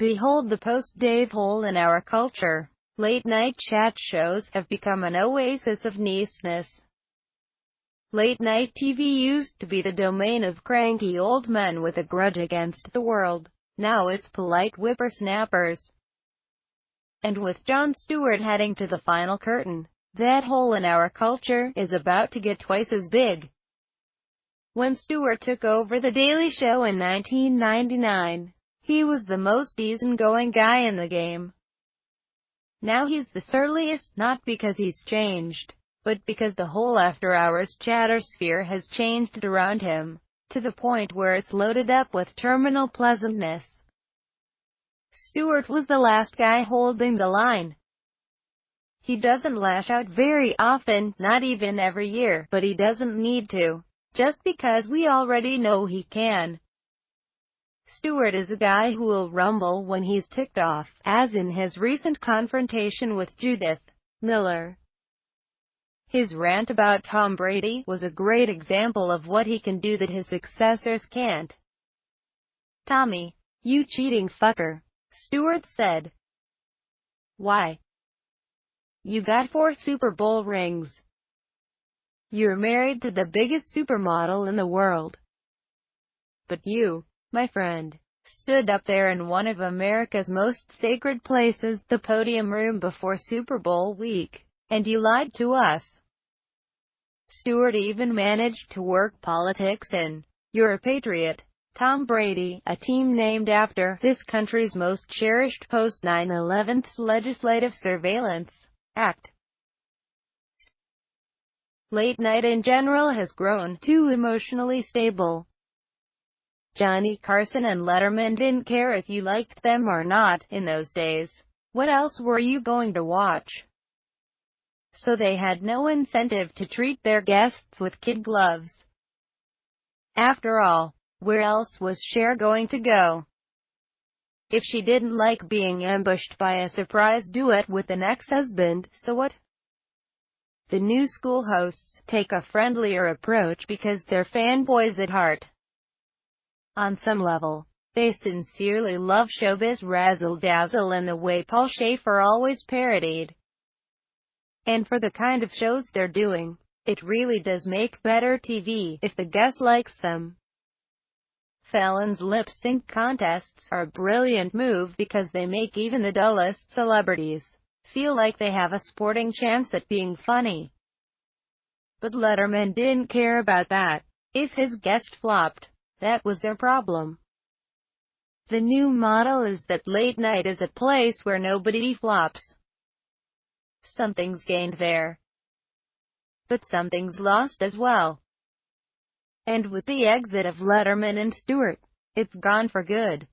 Behold the post-Dave hole in our culture. Late-night chat shows have become an oasis of niceness. Late-night TV used to be the domain of cranky old men with a grudge against the world. Now it's polite whippersnappers. And with Jon Stewart heading to the final curtain, that hole in our culture is about to get twice as big. When Stewart took over The Daily Show in 1999, he was the most easygoing guy in the game. Now he's the surliest, not because he's changed, but because the whole after-hours chatter-sphere has changed around him, to the point where it's loaded up with terminal pleasantness. Stewart was the last guy holding the line. He doesn't lash out very often, not even every year, but he doesn't need to, just because we already know he can. Stewart is a guy who will rumble when he's ticked off, as in his recent confrontation with Judith Miller. His rant about Tom Brady was a great example of what he can do that his successors can't. "Tommy, you cheating fucker," Stewart said. "Why? You got 4 Super Bowl rings. You're married to the biggest supermodel in the world. But you, my friend, stood up there in one of America's most sacred places, the podium room before Super Bowl week, and you lied to us." Stewart even managed to work politics in "You're a Patriot, Tom Brady," a team named after this country's most cherished post-9/11 legislative surveillance act. Late night in general has grown too emotionally stable. Johnny Carson and Letterman didn't care if you liked them or not in those days. What else were you going to watch? So they had no incentive to treat their guests with kid gloves. After all, where else was Cher going to go? If she didn't like being ambushed by a surprise duet with an ex-husband, so what? The new school hosts take a friendlier approach because they're fanboys at heart. On some level, they sincerely love showbiz razzle-dazzle in the way Paul Schaefer always parodied. And for the kind of shows they're doing, it really does make better TV if the guest likes them. Fallon's lip-sync contests are a brilliant move because they make even the dullest celebrities feel like they have a sporting chance at being funny. But Letterman didn't care about that. If his guest flopped, that was their problem. The new model is that late night is a place where nobody flops. Something's gained there, but something's lost as well. And with the exit of Letterman and Stewart, it's gone for good.